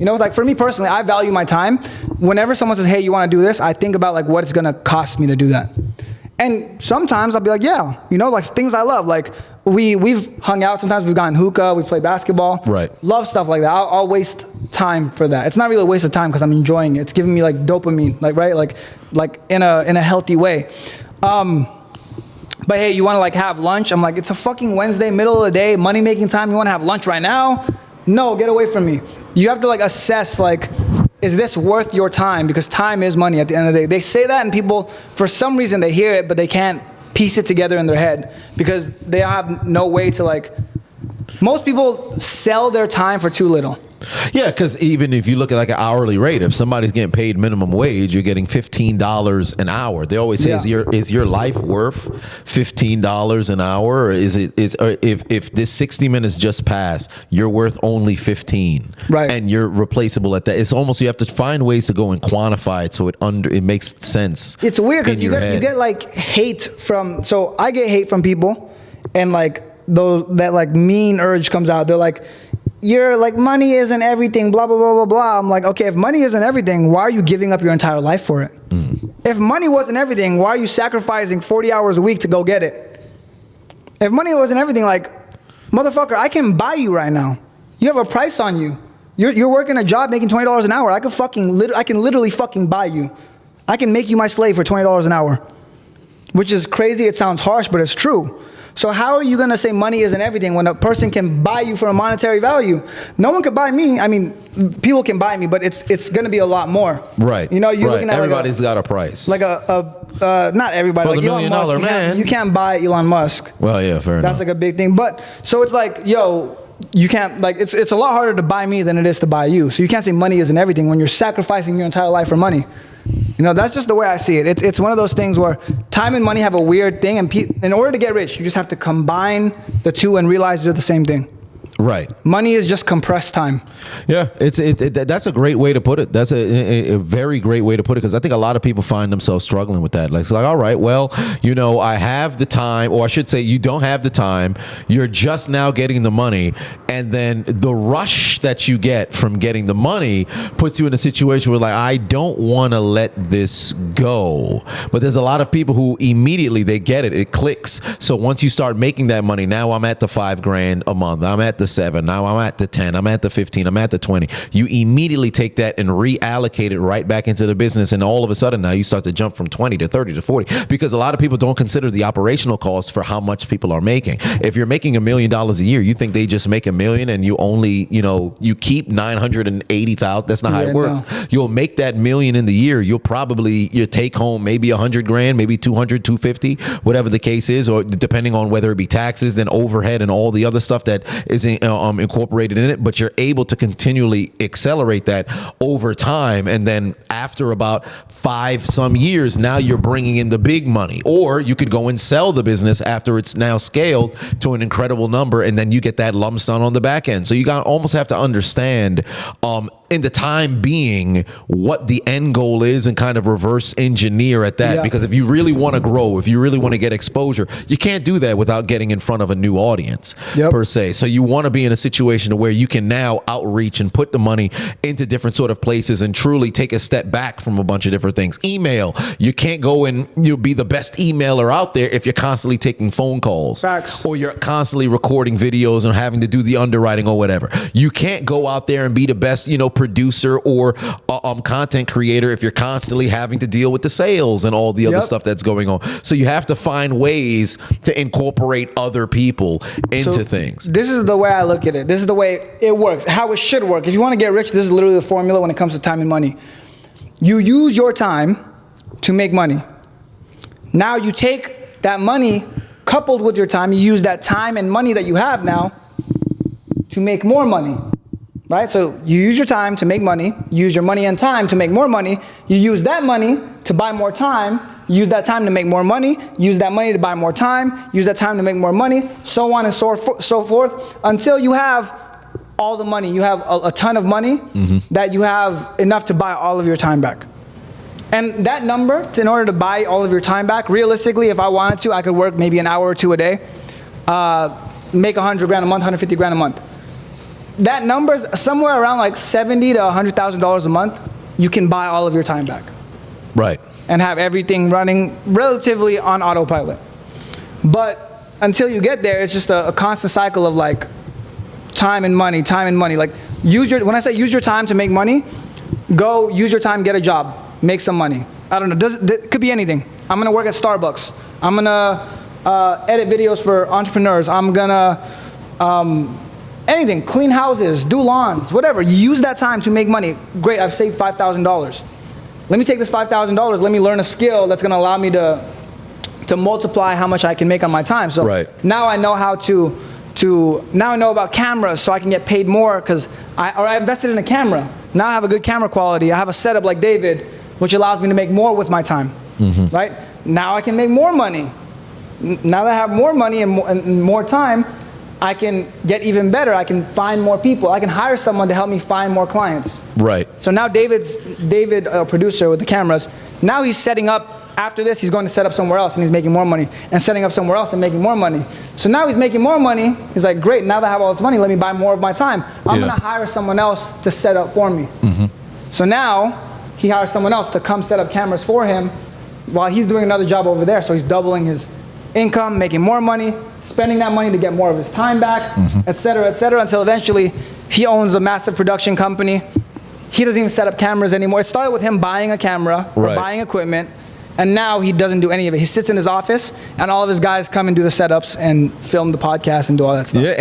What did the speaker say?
You know, like for me personally, I value my time. Whenever someone says, hey, you want to do this? I think about like what it's going to cost me to do that. And sometimes I'll be like, yeah, you know, like things I love. Like we've hung out. Sometimes we've gotten hookah. We've played basketball. Right. Love stuff like that. I'll waste time for that. It's not really a waste of time because I'm enjoying it. It's giving me like dopamine, like, right? Like in a healthy way. But hey, you want to like have lunch? I'm like, it's a fucking Wednesday, middle of the day, money making time. You want to have lunch right now? No, get away from me. You have to like assess like, is this worth your time? Because time is money at the end of the day. They say that and people, for some reason they hear it, but they can't piece it together in their head because they have no way to like, most people sell their time for too little. Yeah, because even if you look at like an hourly rate, if somebody's getting paid minimum wage, you're getting $15 an hour. They always say, is your life worth $15 an hour? Or if this 60 minutes just passed, you're worth only 15, right? And you're replaceable at that. It's almost, you have to find ways to go and quantify it so it makes sense. It's weird because you get like hate from. So I get hate from people, and like those that like mean urge comes out. They're like, you're like, money isn't everything, blah, blah, blah, blah, blah. I'm like, okay, if money isn't everything, why are you giving up your entire life for it? If money wasn't everything, why are you sacrificing 40 hours a week to go get it? If money wasn't everything, like, motherfucker, I can buy you right now. You have a price on you. You're working a job making $20 an hour. I can literally fucking buy you. I can make you my slave for $20 an hour, which is crazy. It sounds harsh, but it's true. So how are you going to say money isn't everything when a person can buy you for a monetary value? No one could buy me. I mean, people can buy me, but it's going to be a lot more. Right. You know, you're looking at everybody's got a price. Like not everybody. For like the Elon $1 million Musk, man. You can't buy Elon Musk. Well, yeah, fair enough. That's like a big thing. But so it's like, yo, you can't, like, it's a lot harder to buy me than it is to buy you. So you can't say money isn't everything when you're sacrificing your entire life for money. You know, that's just the way I see it. It's one of those things where time and money have a weird thing, and in order to get rich, you just have to combine the two and realize they're the same thing. Right. Money is just compressed time. Yeah, that's a great way to put it. That's a very great way to put it, because I think a lot of people find themselves struggling with that. Like, it's like, all right, well, you know, I have the time, or I should say you don't have the time. You're just now getting the money. And then the rush that you get from getting the money puts you in a situation where, like, I don't want to let this go. But there's a lot of people who immediately they get it. It clicks. So once you start making that money, now I'm at the $5,000 a month. I'm at the 7, now I'm at the 10, I'm at the 15, I'm at the 20. You immediately take that and reallocate it right back into the business, and all of a sudden now you start to jump from 20 to 30 to 40, because a lot of people don't consider the operational costs for how much people are making. If you're making $1 million a year, you think they just make $1 million and you only, you know, you keep 980,000. That's not how it works. No. You'll make that $1 million in the year. You'll probably, you take home maybe $100,000, maybe 200, 250, whatever the case is, or depending on whether it be taxes, then overhead and all the other stuff that is incorporated in it. But you're able to continually accelerate that over time, and then after about 5 some years, now you're bringing in the big money. Or you could go and sell the business after it's now scaled to an incredible number, and then you get that lump sum on the back end. So you got almost have to understand in the time being what the end goal is, and kind of reverse engineer at that. Yeah. Because if you really want to grow, if you really want to get exposure, you can't do that without getting in front of a new audience. Yep. Per se. So you want to be in a situation where you can now outreach and put the money into different sort of places and truly take a step back from a bunch of different things. Email, you can't go and you'll be the best emailer out there if you're constantly taking phone calls. Facts. Or you're constantly recording videos and having to do the underwriting or whatever. You can't go out there and be the best, you know, producer or content creator if you're constantly having to deal with the sales and all the other stuff that's going on. So you have to find ways to incorporate other people into things. This is the way I look at it. This is the way it works, how it should work. If you want to get rich, this is literally the formula when it comes to time and money. You use your time to make money. Now you take that money coupled with your time, you use that time and money that you have now to make more money. Right? So you use your time to make money, you use your money and time to make more money, you use that money to buy more time, use that time to make more money, use that money to buy more time, use that time to make more money, so on and so forth, until you have all the money. You have a ton of money that you have enough to buy all of your time back. And that number, in order to buy all of your time back, realistically, if I wanted to, I could work maybe an hour or two a day, make $100,000 a month, $150,000 a month. that number's somewhere around like $70,000 to $100,000 a month. You can buy all of your time back. Right. And have everything running relatively on autopilot. But until you get there, it's just a constant cycle of like time and money. Like when I say use your time to make money, go use your time, get a job, make some money. I don't know, it could be anything. I'm gonna work at Starbucks. I'm gonna edit videos for entrepreneurs. I'm gonna, anything, clean houses, do lawns, whatever. Use that time to make money. Great, I've saved $5,000. Let me take this $5,000, let me learn a skill that's gonna allow me to multiply how much I can make on my time. So now I know how now I know about cameras so I can get paid more because I invested in a camera. Now I have a good camera quality. I have a setup like David, which allows me to make more with my time, right? Now I can make more money. Now that I have more money and more time, I can get even better. I can find more people. I can hire someone to help me find more clients. Right. So now David, a producer with the cameras, now he's setting up, after this, he's going to set up somewhere else and he's making more money, and setting up somewhere else and making more money. So now he's making more money. He's like, great, now that I have all this money, let me buy more of my time. I'm gonna hire someone else to set up for me. So now he hires someone else to come set up cameras for him while he's doing another job over there. So he's doubling his income, making more money, spending that money to get more of his time back, et cetera, until eventually he owns a massive production company. He doesn't even set up cameras anymore. It started with him buying a camera or buying equipment, and now he doesn't do any of it. He sits in his office and all of his guys come and do the setups and film the podcast and do all that stuff. Yeah.